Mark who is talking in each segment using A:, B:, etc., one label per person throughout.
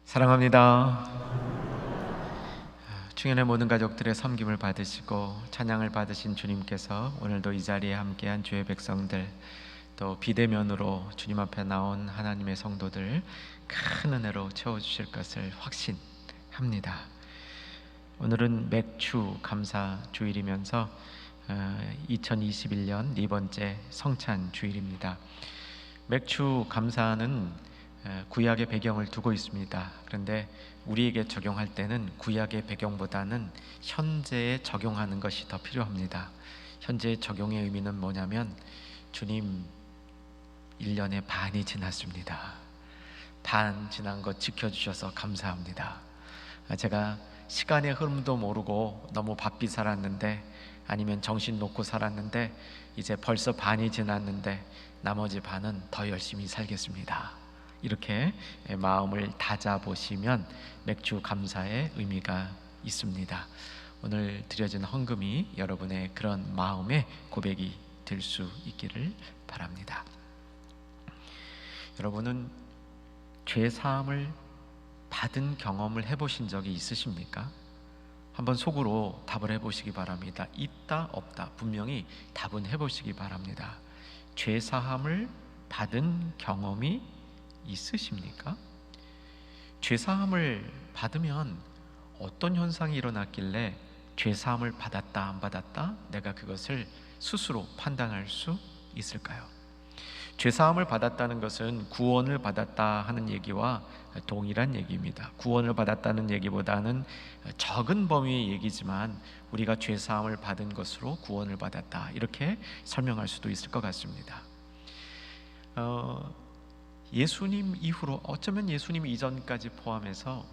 A: 사랑합니다. 충현의 모든 가족들의 섬김을 받으시고 찬양을 받으신 주님께서 오늘도 이 자리에 함께한 주의 백성들, 또 비대면으로 주님 앞에 나온 하나님의 성도들 큰 은혜로 채워주실 것을 확신합니다. 오늘은 맥주 감사 주일이면서 2021년 네 번째 성찬 주일입니다. 맥주 감사는 구약의 배경을 두고 있습니다. 그런데 우리에게 적용할 때는 구약의 배경보다는 현재에 적용하는 것이 더 필요합니다. 현재의 적용의 의미는 뭐냐면, 주님 1년의 반이 지났습니다. 반 지난 것 지켜주셔서 감사합니다. 제가 시간의 흐름도 모르고 너무 바삐 살았는데, 아니면 정신 놓고 살았는데, 이제 벌써 반이 지났는데 나머지 반은 더 열심히 살겠습니다. 이렇게 마음을 다잡으시면 맥주 감사의 의미가 있습니다. 오늘 드려진 헌금이 여러분의 그런 마음의 고백이 될 수 있기를 바랍니다. 여러분은 죄 사함을 받은 경험을 해보신 적이 있으십니까? 한번 속으로 답을 해보시기 바랍니다. 있다 없다, 분명히 답은 해보시기 바랍니다. 죄 사함을 받은 경험이 있으십니까? 죄사함을 받으면 어떤 현상이 일어났길래 죄사함을 받았다 안 받았다 내가 그것을 스스로 판단할 수 있을까요? 죄사함을 받았다는 것은 구원을 받았다 하는 얘기와 동일한 얘기입니다. 구원을 받았다는 얘기보다는 적은 범위의 얘기지만 우리가 죄사함을 받은 것으로 구원을 받았다, 이렇게 설명할 수도 있을 것 같습니다. 예수님 이후로, 어쩌면 예수님 이전까지 포함해서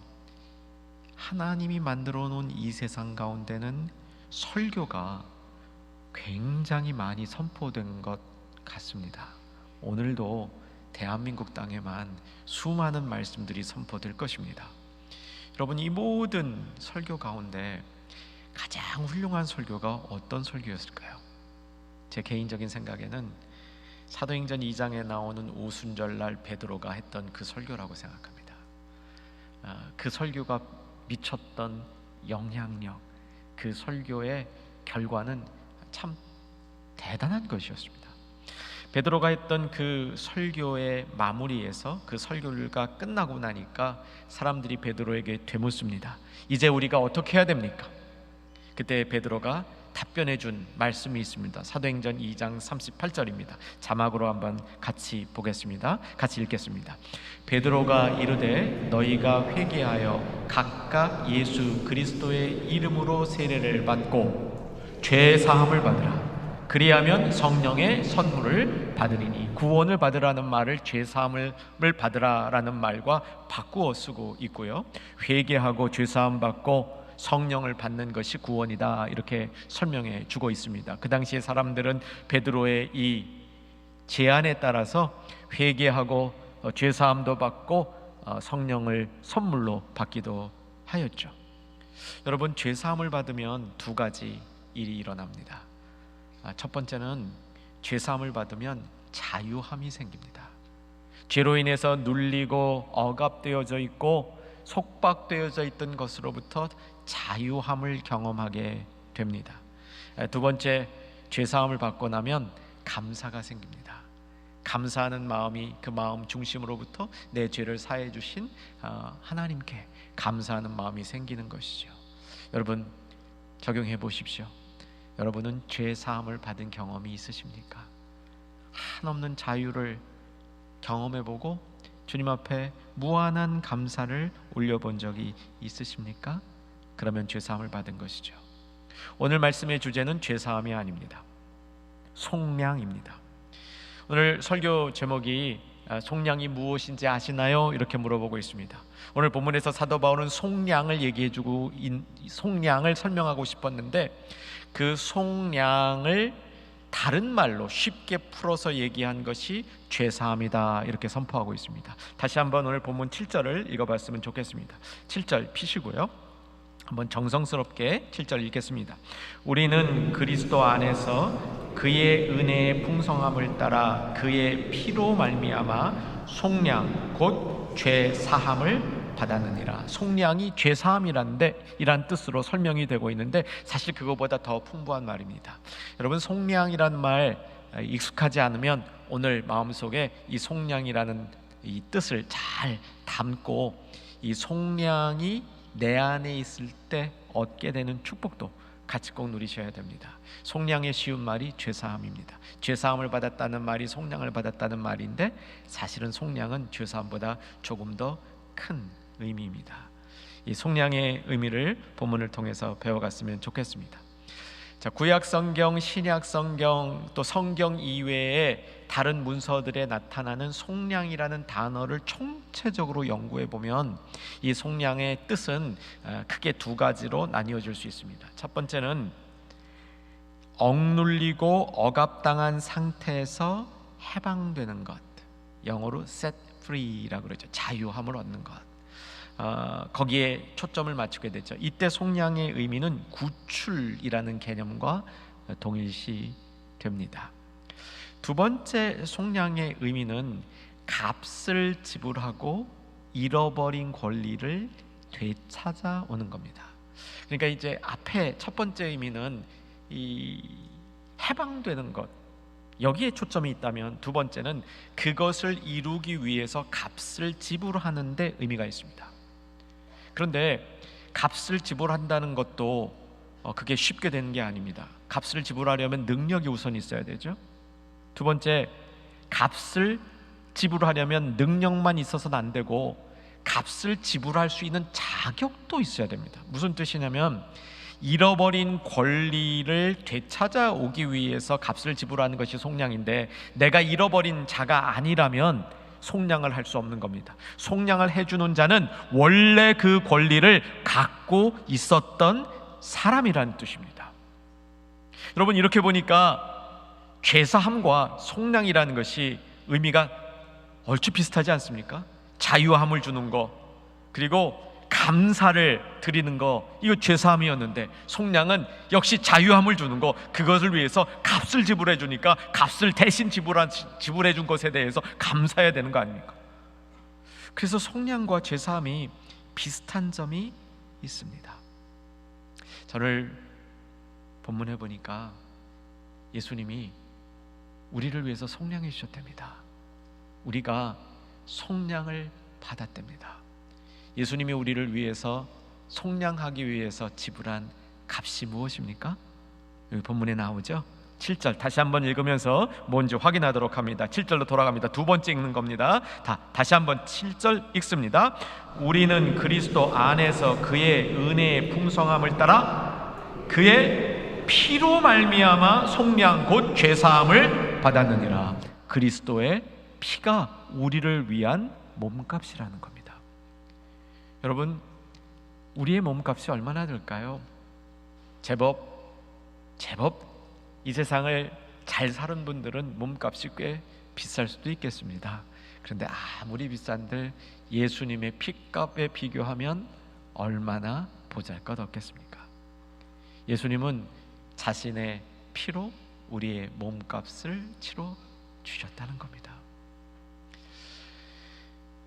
A: 하나님이 만들어 놓은 이 세상 가운데는 설교가 굉장히 많이 선포된 것 같습니다. 오늘도 대한민국 땅에만 수많은 말씀들이 선포될 것입니다. 여러분, 이 모든 설교 가운데 가장 훌륭한 설교가 어떤 설교였을까요? 제 개인적인 생각에는 사도행전 2장에 나오는 오순절날 베드로가 했던 그 설교라고 생각합니다. 그 설교가 미쳤던 영향력, 그 설교의 결과는 참 대단한 것이었습니다. 베드로가 했던 그 설교의 마무리에서, 그 설교가 끝나고 나니까 사람들이 베드로에게 되묻습니다. 이제 우리가 어떻게 해야 됩니까? 그때 베드로가 답변해 준 말씀이 있습니다. 사도행전 2장 38절입니다. 자막으로 한번 같이 보겠습니다. 같이 읽겠습니다. 베드로가 이르되 너희가 회개하여 각각 예수 그리스도의 이름으로 세례를 받고 죄 사함을 받으라. 그리하면 성령의 선물을 받으리니, 구원을 받으라는 말을 죄 사함을 받으라라는 말과 바꾸어 쓰고 있고요, 회개하고 죄 사함 받고 성령을 받는 것이 구원이다, 이렇게 설명해 주고 있습니다. 그 당시에 사람들은 베드로의 이 제안에 따라서 회개하고 죄사함도 받고 성령을 선물로 받기도 하였죠. 여러분, 죄사함을 받으면 두 가지 일이 일어납니다. 첫 번째는 죄사함을 받으면 자유함이 생깁니다. 죄로 인해서 눌리고 억압되어져 있고 속박되어져 있던 것으로부터 자유함을 경험하게 됩니다. 두 번째, 죄사함을 받고 나면 감사가 생깁니다. 감사하는 마음이, 그 마음 중심으로부터 내 죄를 사해 주신 하나님께 감사하는 마음이 생기는 것이죠. 여러분, 적용해 보십시오. 여러분은 죄사함을 받은 경험이 있으십니까? 한없는 자유를 경험해 보고 주님 앞에 무한한 감사를 올려본 적이 있으십니까? 그러면 죄사함을 받은 것이죠. 오늘 말씀의 주제는 죄사함이 아닙니다. 속량입니다. 오늘 설교 제목이 속량이 무엇인지 아시나요? 이렇게 물어보고 있습니다. 오늘 본문에서 사도 바울은 속량을 얘기해주고, 속량을 설명하고 싶었는데 그 속량을 다른 말로 쉽게 풀어서 얘기한 것이 죄사함이다, 이렇게 선포하고 있습니다. 다시 한번 오늘 본문 7절을 읽어봤으면 좋겠습니다. 7절 피시고요, 한번 정성스럽게 7절 읽겠습니다. 우리는 그리스도 안에서 그의 은혜의 풍성함을 따라 그의 피로 말미암아 속량 곧 죄 사함을 받았느니라. 속량이 죄사함이란데 이란 뜻으로 설명이 되고 있는데 사실 그거보다 더 풍부한 말입니다. 여러분, 속량이라는 말 익숙하지 않으면 오늘 마음속에 이 속량이라는 이 뜻을 잘 담고 이 속량이 내 안에 있을 때 얻게 되는 축복도 같이 꼭 누리셔야 됩니다. 속량의 쉬운 말이 죄사함입니다. 죄사함을 받았다는 말이 속량을 받았다는 말인데 사실은 속량은 죄사함보다 조금 더 큰 의미입니다. 이 속량의 의미를 본문을 통해서 배워갔으면 좋겠습니다. 자, 구약 성경, 신약 성경, 또 성경 이외에 다른 문서들에 나타나는 속량이라는 단어를 총체적으로 연구해 보면 이 속량의 뜻은 크게 두 가지로 나뉘어질 수 있습니다. 첫 번째는 억눌리고 억압당한 상태에서 해방되는 것, 영어로 set free라고 그러죠. 자유함을 얻는 것. 거기에 초점을 맞추게 되죠. 이때 속량의 의미는 구출이라는 개념과 동일시 됩니다. 두 번째 속량의 의미는 값을 지불하고 잃어버린 권리를 되찾아오는 겁니다. 그러니까 이제 앞에 첫 번째 의미는 이 해방되는 것, 여기에 초점이 있다면 두 번째는 그것을 이루기 위해서 값을 지불하는 데 의미가 있습니다. 그런데 값을 지불한다는 것도 그게 쉽게 되는 게 아닙니다. 값을 지불하려면 능력이 우선 있어야 되죠. 두 번째, 값을 지불하려면 능력만 있어서는 안 되고 값을 지불할 수 있는 자격도 있어야 됩니다. 무슨 뜻이냐면 잃어버린 권리를 되찾아오기 위해서 값을 지불하는 것이 속량인데 내가 잃어버린 자가 아니라면 속량을 할 수 없는 겁니다. 속량을 해주는 자는 원래 그 권리를 갖고 있었던 사람이라는 뜻입니다. 여러분, 이렇게 보니까 죄사함과 속량이라는 것이 의미가 얼추 비슷하지 않습니까? 자유함을 주는 거, 그리고 감사를 드리는 거, 이거 죄사함이었는데 속량은 역시 자유함을 주는 거, 그것을 위해서 값을 지불해 주니까 값을 대신 지불해 준 것에 대해서 감사해야 되는 거 아닙니까? 그래서 속량과 죄사함이 비슷한 점이 있습니다. 저를 본문에 보니까 예수님이 우리를 위해서 속량해 주셨답니다. 우리가 속량을 받았답니다. 예수님이 우리를 위해서 속량하기 위해서 지불한 값이 무엇입니까? 여기 본문에 나오죠. 7절 다시 한번 읽으면서 뭔지 확인하도록 합니다. 7절로 돌아갑니다. 두 번째 읽는 겁니다. 다시 한번 7절 읽습니다. 우리는 그리스도 안에서 그의 은혜의 풍성함을 따라 그의 피로 말미암아 속량 곧 죄사함을 받았느니라. 그리스도의 피가 우리를 위한 몸값이라는 겁니다. 여러분, 우리의 몸값이 얼마나 될까요? 제법 이 세상을 잘 사는 분들은 몸값이 꽤 비쌀 수도 있겠습니다. 그런데 아무리 비싼들 예수님의 피값에 비교하면 얼마나 보잘것없겠습니까? 예수님은 자신의 피로 우리의 몸값을 치러 주셨다는 겁니다.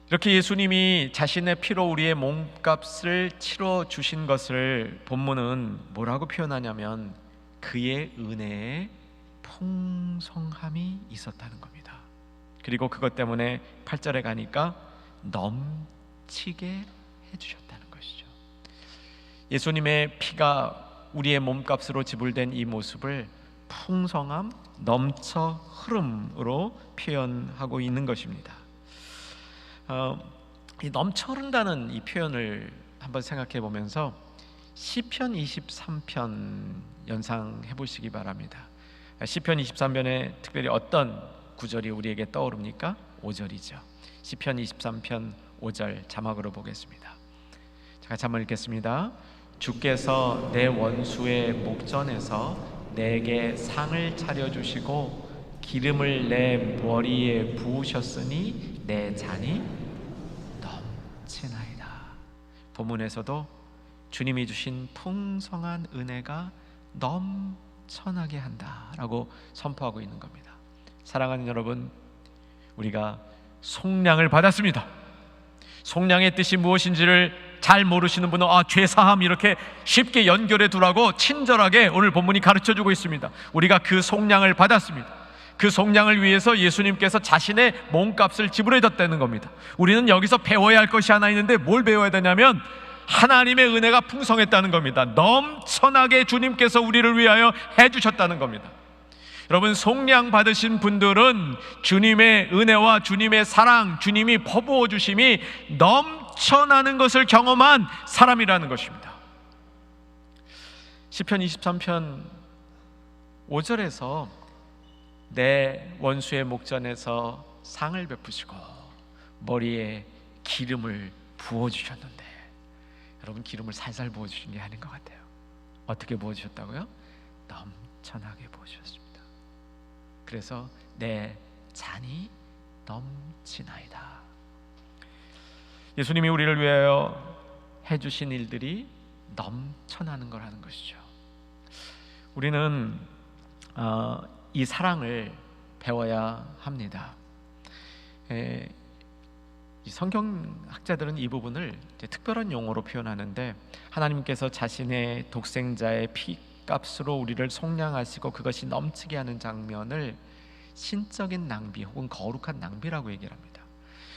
A: 이렇게 예수님이 자신의 피로 우리의 몸값을 치러 주신 것을 본문은 뭐라고 표현하냐면 그의 은혜에 풍성함이 있었다는 겁니다. 그리고 그것 때문에 8절에 가니까 넘치게 해주셨다는 것이죠. 예수님의 피가 우리의 몸값으로 지불된 이 모습을 풍성함, 넘쳐 흐름으로 표현하고 있는 것입니다. 이 넘쳐 흐른다는 이 표현을 한번 생각해 보면서 시편 23편 연상해 보시기 바랍니다. 시편 23편에 특별히 어떤 구절이 우리에게 떠오릅니까? 5절이죠. 시편 23편 5절 자막으로 보겠습니다. 같이 한번 읽겠습니다. 주께서 내 원수의 목전에서 내게 상을 차려주시고 기름을 내 머리에 부으셨으니 내 잔이 넘치나이다. 본문에서도 주님이 주신 풍성한 은혜가 넘쳐나게 한다라고 선포하고 있는 겁니다. 사랑하는 여러분, 우리가 속량을 받았습니다. 속량의 뜻이 무엇인지를 잘 모르시는 분은 죄사함 이렇게 쉽게 연결해 두라고 친절하게 오늘 본문이 가르쳐주고 있습니다. 우리가 그 속량을 받았습니다. 그 속량을 위해서 예수님께서 자신의 몸값을 지불해 줬다는 겁니다. 우리는 여기서 배워야 할 것이 하나 있는데 뭘 배워야 되냐면 하나님의 은혜가 풍성했다는 겁니다. 넘쳐나게 주님께서 우리를 위하여 해주셨다는 겁니다. 여러분, 속량 받으신 분들은 주님의 은혜와 주님의 사랑, 주님이 퍼부어 주심이 넘쳐나는 것을 경험한 사람이라는 것입니다. 시편 23편 5절에서 내 원수의 목전에서 상을 베푸시고 머리에 기름을 부어주셨는데, 여러분, 기름을 살살 부어주신 게 아닌 것 같아요. 어떻게 부어주셨다고요? 넘쳐나게 부어주셨습니다. 그래서 내 잔이 넘치나이다. 예수님이 우리를 위하여 해주신 일들이 넘쳐나는 거라는 것이죠. 우리는 이 사랑을 배워야 합니다. 이 성경학자들은 이 부분을 특별한 용어로 표현하는데, 하나님께서 자신의 독생자의 피값으로 우리를 속량하시고 그것이 넘치게 하는 장면을 신적인 낭비 혹은 거룩한 낭비라고 얘기를 합니다.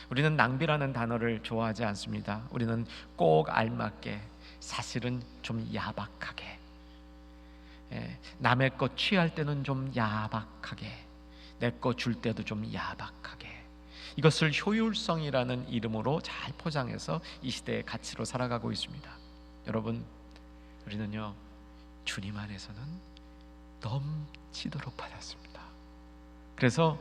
A: 우리는 낭비라는 단어를 좋아하지 않습니다. 우리는 꼭 알맞게, 사실은 좀 야박하게, 남의 것 취할 때는 좀 야박하게, 내 거 줄 때도 좀 야박하게, 이것을 효율성이라는 이름으로 잘 포장해서 이 시대의 가치로 살아가고 있습니다. 여러분, 우리는요, 주님 안에서는 넘치도록 받았습니다. 그래서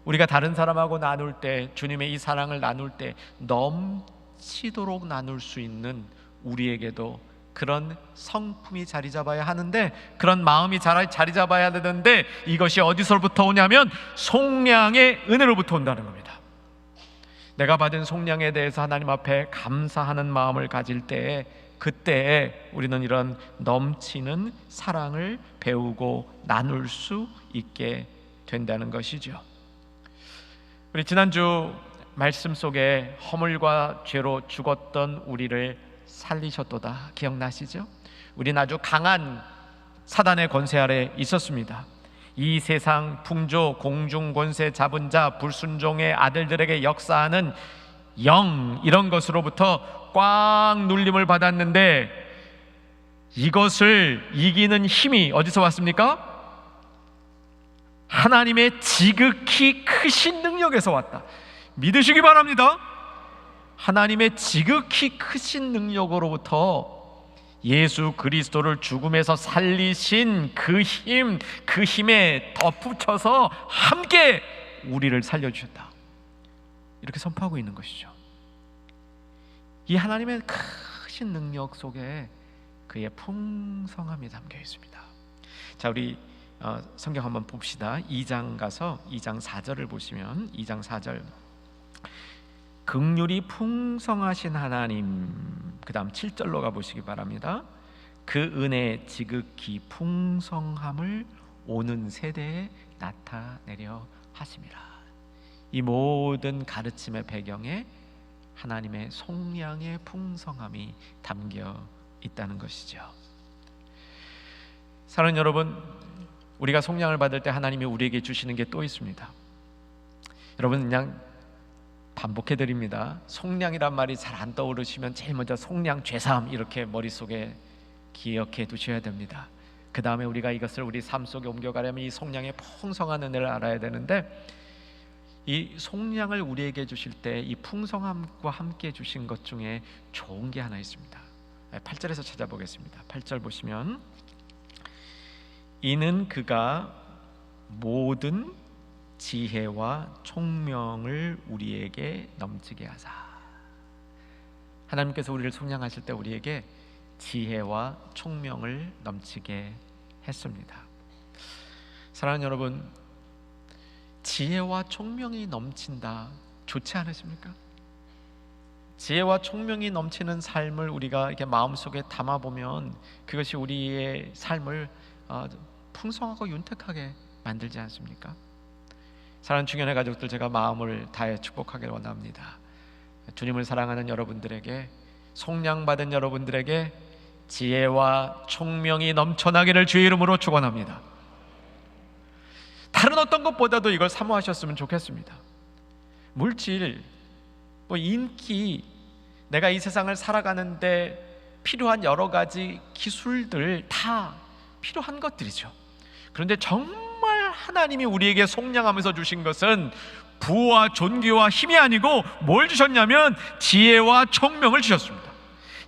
A: 우리가 다른 사람하고 나눌 때, 주님의 이 사랑을 나눌 때 넘치도록 나눌 수 있는 우리에게도 그런 성품이 자리 잡아야 하는데, 그런 마음이 자리 잡아야 되는데, 이것이 어디서부터 오냐면 속량의 은혜로부터 온다는 겁니다. 내가 받은 속량에 대해서 하나님 앞에 감사하는 마음을 가질 때에, 그때에 우리는 이런 넘치는 사랑을 배우고 나눌 수 있게 된다는 것이죠. 우리 지난주 말씀 속에 허물과 죄로 죽었던 우리를 살리셨도다, 기억나시죠? 우리는 아주 강한 사단의 권세 아래 있었습니다. 이 세상 풍조, 공중 권세 잡은 자, 불순종의 아들들에게 역사하는 영, 이런 것으로부터 꽉 눌림을 받았는데, 이것을 이기는 힘이 어디서 왔습니까? 하나님의 지극히 크신 능력에서 왔다. 믿으시기 바랍니다. 하나님의 지극히 크신 능력으로부터 예수 그리스도를 죽음에서 살리신 그 힘, 그 힘에 덧붙여서 함께 우리를 살려주셨다, 이렇게 선포하고 있는 것이죠. 이 하나님의 크신 능력 속에 그의 풍성함이 담겨 있습니다. 자, 우리 성경 한번 봅시다. 2장 가서 2장 4절을 보시면, 2장 4절, 긍휼이 풍성하신 하나님, 그 다음 7절로 가보시기 바랍니다. 그 은혜의 지극히 풍성함을 오는 세대에 나타내려 하심이라. 이 모든 가르침의 배경에 하나님의 속량의 풍성함이 담겨 있다는 것이죠. 사랑하는 여러분, 우리가 속량을 받을 때 하나님이 우리에게 주시는 게 또 있습니다. 여러분, 그냥 반복해 드립니다. 속량이란 말이 잘 안 떠오르시면 제일 먼저 속량, 죄사함 이렇게 머릿속에 기억해 두셔야 됩니다. 그 다음에 우리가 이것을 우리 삶 속에 옮겨가려면 이 속량의 풍성한 은혜를 알아야 되는데, 이 속량을 우리에게 주실 때 이 풍성함과 함께 주신 것 중에 좋은 게 하나 있습니다. 8절에서 찾아보겠습니다. 8절 보시면, 이는 그가 모든 지혜와 총명을 우리에게 넘치게 하사. 하나님께서 우리를 속량하실 때 우리에게 지혜와 총명을 넘치게 했습니다. 사랑하는 여러분, 지혜와 총명이 넘친다, 좋지 않으십니까? 지혜와 총명이 넘치는 삶을 우리가 이렇게 마음속에 담아보면 그것이 우리의 삶을 풍성하고 윤택하게 만들지 않습니까? 사랑하는 중년의 가족들, 제가 마음을 다해 축복하기를 원합니다. 주님을 사랑하는 여러분들에게, 속량받은 여러분들에게 지혜와 총명이 넘쳐나기를 주의 이름으로 축원합니다. 다른 어떤 것보다도 이걸 사모하셨으면 좋겠습니다. 물질, 인기, 내가 이 세상을 살아가는데 필요한 여러 가지 기술들 다 필요한 것들이죠. 그런데 정말 하나님이 우리에게 속량하면서 주신 것은 부와 존귀와 힘이 아니고 뭘 주셨냐면 지혜와 총명을 주셨습니다.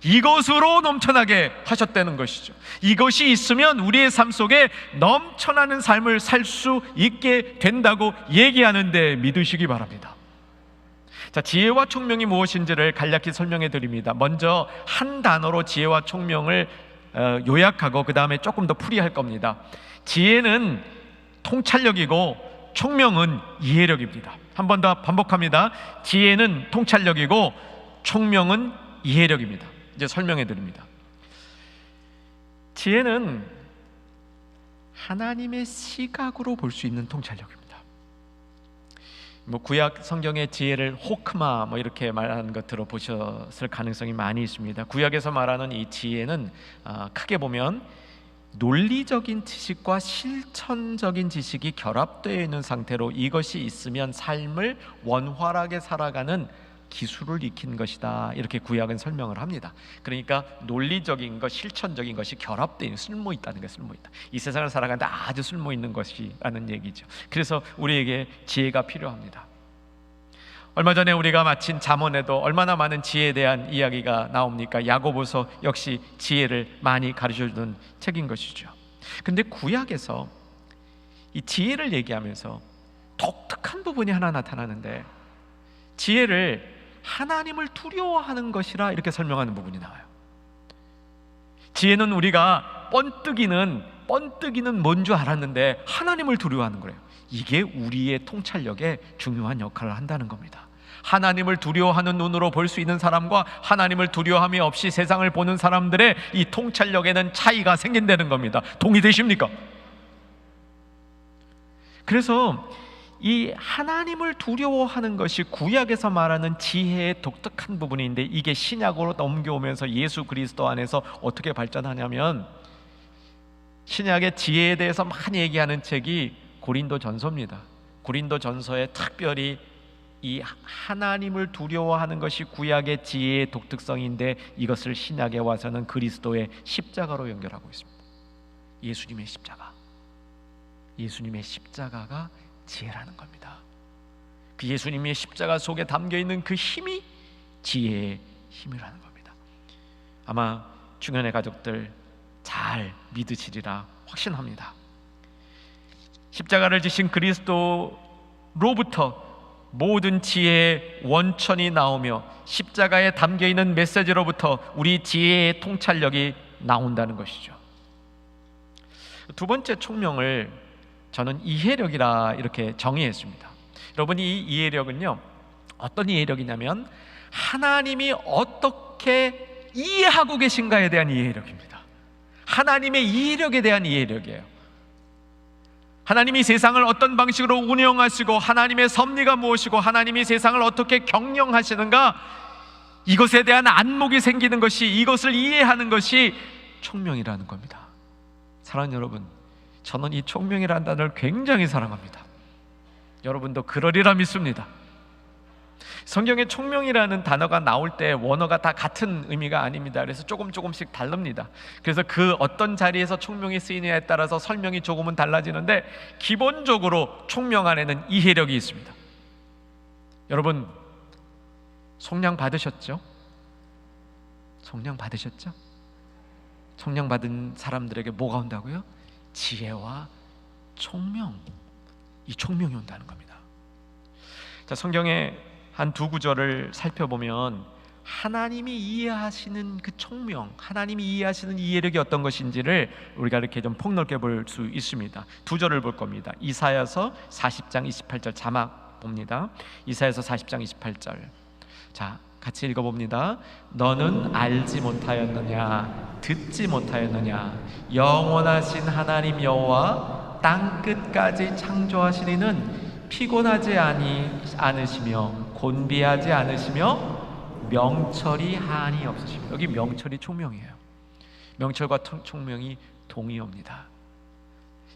A: 이것으로 넘쳐나게 하셨다는 것이죠. 이것이 있으면 우리의 삶 속에 넘쳐나는 삶을 살 수 있게 된다고 얘기하는데 믿으시기 바랍니다. 자, 지혜와 총명이 무엇인지를 간략히 설명해 드립니다. 먼저 한 단어로 지혜와 총명을 요약하고 그 다음에 조금 더 풀이할 겁니다. 지혜는 통찰력이고 총명은 이해력입니다. 한 번 더 반복합니다. 지혜는 통찰력이고 총명은 이해력입니다. 이제 설명해 드립니다. 지혜는 하나님의 시각으로 볼 수 있는 통찰력입니다. 구약 성경의 지혜를 호크마 이렇게 말하는 것 들어보셨을 가능성이 많이 있습니다. 구약에서 말하는 이 지혜는 크게 보면 논리적인 지식과 실천적인 지식이 결합되어 있는 상태로 이것이 있으면 삶을 원활하게 살아가는 기술을 익힌 것이다, 이렇게 구약은 설명을 합니다. 그러니까 논리적인 것, 실천적인 것이 결합되어 있는, 쓸모 있다는 게 쓸모 있다. 이 세상을 살아가는데 아주 쓸모 있는 것이라는 얘기죠. 그래서 우리에게 지혜가 필요합니다. 얼마 전에 우리가 마친 잠언에도 얼마나 많은 지혜에 대한 이야기가 나옵니까? 야고보서 역시 지혜를 많이 가르쳐주는 책인 것이죠. 근데 구약에서 이 지혜를 얘기하면서 독특한 부분이 하나 나타나는데, 지혜를 하나님을 두려워하는 것이라 이렇게 설명하는 부분이 나와요. 지혜는 우리가 번뜩이는 뭔 줄 알았는데 하나님을 두려워하는 거예요. 이게 우리의 통찰력에 중요한 역할을 한다는 겁니다. 하나님을 두려워하는 눈으로 볼 수 있는 사람과 하나님을 두려워함이 없이 세상을 보는 사람들의 이 통찰력에는 차이가 생긴다는 겁니다. 동의되십니까? 그래서 이 하나님을 두려워하는 것이 구약에서 말하는 지혜의 독특한 부분인데, 이게 신약으로 넘겨오면서 예수 그리스도 안에서 어떻게 발전하냐면, 신약의 지혜에 대해서 많이 얘기하는 책이 고린도전서입니다. 고린도전서에 특별히 이 하나님을 두려워하는 것이 구약의 지혜의 독특성인데, 이것을 신약에 와서는 그리스도의 십자가로 연결하고 있습니다. 예수님의 십자가가 지혜라는 겁니다. 그 예수님의 십자가 속에 담겨있는 그 힘이 지혜의 힘이라는 겁니다. 아마 중현의 가족들 잘 믿으시리라 확신합니다. 십자가를 지신 그리스도로부터 모든 지혜의 원천이 나오며 십자가에 담겨있는 메시지로부터 우리 지혜의 통찰력이 나온다는 것이죠. 두 번째 총명을 저는 이해력이라 이렇게 정의했습니다. 여러분, 이 이해력은요, 어떤 이해력이냐면 하나님이 어떻게 이해하고 계신가에 대한 이해력입니다. 하나님의 이해력에 대한 이해력이에요. 하나님이 세상을 어떤 방식으로 운영하시고 하나님의 섭리가 무엇이고 하나님이 세상을 어떻게 경영하시는가, 이것에 대한 안목이 생기는 것이, 이것을 이해하는 것이 총명이라는 겁니다. 사랑하는 여러분, 저는 이 총명이라는 단어를 굉장히 사랑합니다. 여러분도 그러리라 믿습니다. 성경에 총명이라는 단어가 나올 때 원어가 다 같은 의미가 아닙니다. 그래서 조금씩 다릅니다. 그래서 그 어떤 자리에서 총명이 쓰이느냐에 따라서 설명이 조금은 달라지는데, 기본적으로 총명 안에는 이해력이 있습니다. 여러분, 속량 받으셨죠? 속량 받으셨죠? 속량 받은 사람들에게 뭐가 온다고요? 지혜와 총명, 이 총명이 온다는 겁니다. 자, 성경의 한 두 구절을 살펴보면 하나님이 이해하시는 그 총명, 하나님이 이해하시는 이해력이 어떤 것인지를 우리가 이렇게 좀 폭넓게 볼 수 있습니다. 두 절을 볼 겁니다. 이사야서 40장 28절 자막 봅니다. 이사야서 40장 28절. 자, 같이 읽어봅니다. 너는 알지 못하였느냐, 듣지 못하였느냐, 영원하신 하나님 여호와 땅 끝까지 창조하신 이는 피곤하지 않으시며 곤비하지 않으시며 명철이 한이 없으십니다. 여기 명철이 총명이에요. 명철과 총명이 동의어입니다.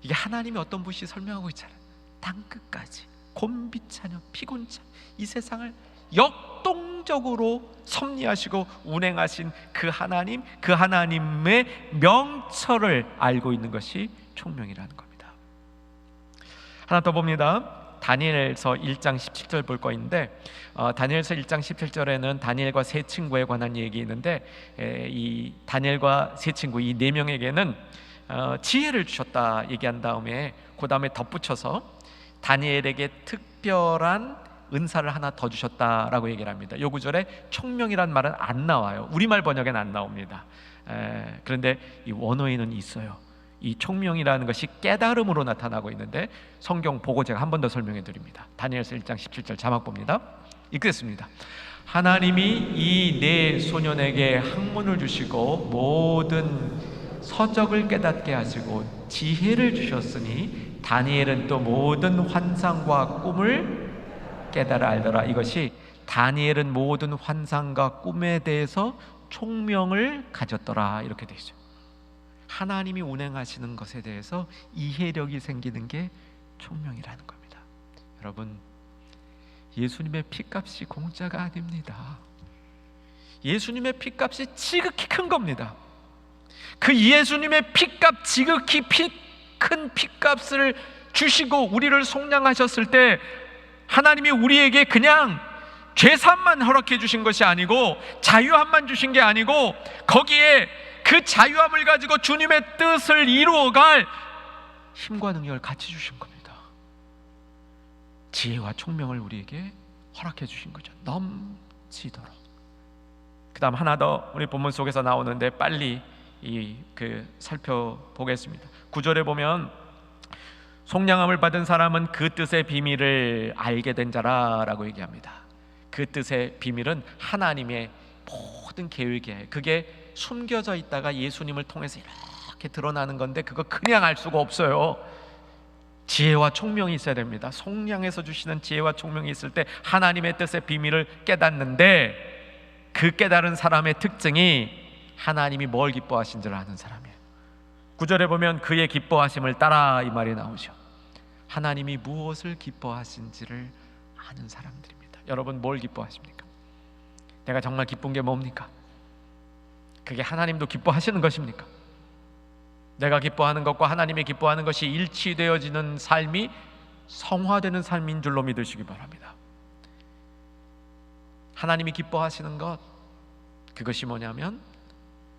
A: 이게 하나님이 어떤 분이 설명하고 있잖아요. 땅끝까지 곤비차녀 피곤차 이 세상을 역동적으로 섭리하시고 운행하신 그 하나님, 그 하나님의 명철을 알고 있는 것이 총명이라는 겁니다. 하나 더 봅니다. 다니엘서 1장 17절 볼 거인데, 다니엘서 1장 17절에는 다니엘과 세 친구에 관한 얘기 있는데, 이 다니엘과 세 친구 이 네 명에게는 지혜를 주셨다 얘기한 다음에 그 다음에 덧붙여서 다니엘에게 특별한 은사를 하나 더 주셨다라고 얘기를 합니다. 요 구절에 총명이란 말은 안 나와요. 우리말 번역에는 안 나옵니다. 그런데 이 원어에는 있어요. 이 총명이라는 것이 깨달음으로 나타나고 있는데, 성경 보고 제가 한 번 더 설명해 드립니다. 다니엘서 1장 17절 자막 봅니다. 읽겠습니다. 하나님이 이 네 소년에게 학문을 주시고 모든 서적을 깨닫게 하시고 지혜를 주셨으니 다니엘은 또 모든 환상과 꿈을 깨달아 알더라. 이것이 다니엘은 모든 환상과 꿈에 대해서 총명을 가졌더라 이렇게 되어 있어요. 하나님이 운행하시는 것에 대해서 이해력이 생기는 게 총명이라는 겁니다. 여러분, 예수님의 피값이 공짜가 아닙니다. 예수님의 피값이 지극히 큰 겁니다. 그 예수님의 피값, 지극히 큰 피값을 주시고 우리를 속량하셨을 때 하나님이 우리에게 그냥 죄사함만 허락해 주신 것이 아니고 자유함만 주신 게 아니고 거기에 그 자유함을 가지고 주님의 뜻을 이루어갈 힘과 능력을 같이 주신 겁니다. 지혜와 총명을 우리에게 허락해 주신 거죠. 넘치도록. 그 다음 하나 더 우리 본문 속에서 나오는데 빨리 살펴보겠습니다. 9절에 보면 속량함을 받은 사람은 그 뜻의 비밀을 알게 된 자라라고 얘기합니다. 그 뜻의 비밀은 하나님의 모든 계획이에요. 그게 숨겨져 있다가 예수님을 통해서 이렇게 드러나는 건데 그거 그냥 알 수가 없어요. 지혜와 총명이 있어야 됩니다. 속량에서 주시는 지혜와 총명이 있을 때 하나님의 뜻의 비밀을 깨닫는데, 그 깨달은 사람의 특징이 하나님이 뭘 기뻐하신지를 아는 사람이에요. 9절에 보면 그의 기뻐하심을 따라 이 말이 나오죠. 하나님이 무엇을 기뻐하신지를 아는 사람들입니다. 여러분, 뭘 기뻐하십니까? 내가 정말 기쁜 게 뭡니까? 그게 하나님도 기뻐하시는 것입니까? 내가 기뻐하는 것과 하나님이 기뻐하는 것이 일치되어지는 삶이 성화되는 삶인 줄로 믿으시기 바랍니다. 하나님이 기뻐하시는 것, 그것이 뭐냐면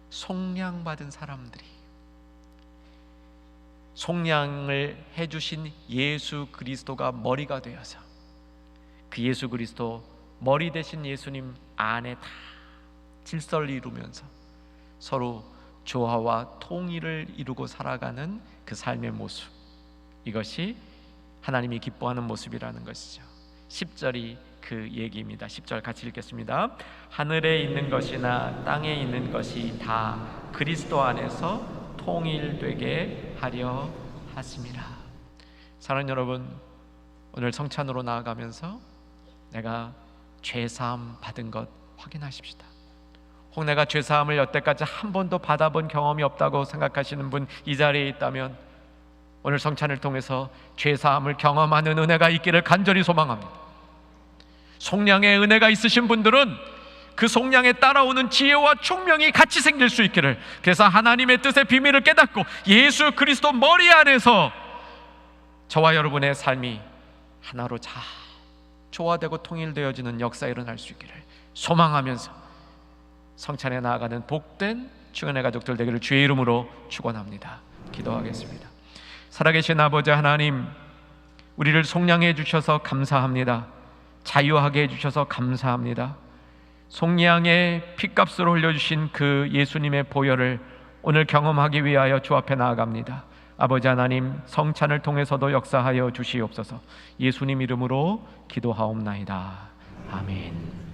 A: 속량받은 사람들이, 속량을 해주신 예수 그리스도가 머리가 되어서 그 예수 그리스도 머리 되신 예수님 안에 다 질서를 이루면서 서로 조화와 통일을 이루고 살아가는 그 삶의 모습, 이것이 하나님이 기뻐하는 모습이라는 것이죠. 10절이 그 얘기입니다. 10절 같이 읽겠습니다. 하늘에 있는 것이나 땅에 있는 것이 다 그리스도 안에서 통일되게 하려 하심이라. 사랑하는 여러분, 오늘 성찬으로 나아가면서 내가 죄사함 받은 것 확인하십시다. 혹 내가 죄사함을 여태까지 한 번도 받아본 경험이 없다고 생각하시는 분 이 자리에 있다면 오늘 성찬을 통해서 죄사함을 경험하는 은혜가 있기를 간절히 소망합니다. 속량의 은혜가 있으신 분들은 그 속량에 따라오는 지혜와 총명이 같이 생길 수 있기를, 그래서 하나님의 뜻의 비밀을 깨닫고 예수 그리스도 머리 안에서 저와 여러분의 삶이 하나로 잘 조화되고 통일되어지는 역사가 일어날 수 있기를 소망하면서 성찬에 나아가는 복된 주간의 가족들 되기를 주의 이름으로 축원합니다. 기도하겠습니다. 살아계신 아버지 하나님, 우리를 속량해 주셔서 감사합니다. 자유하게 해주셔서 감사합니다. 속량의 핏값으로 흘려주신 그 예수님의 보혈을 오늘 경험하기 위하여 주 앞에 나아갑니다. 아버지 하나님, 성찬을 통해서도 역사하여 주시옵소서. 예수님 이름으로 기도하옵나이다. 아멘.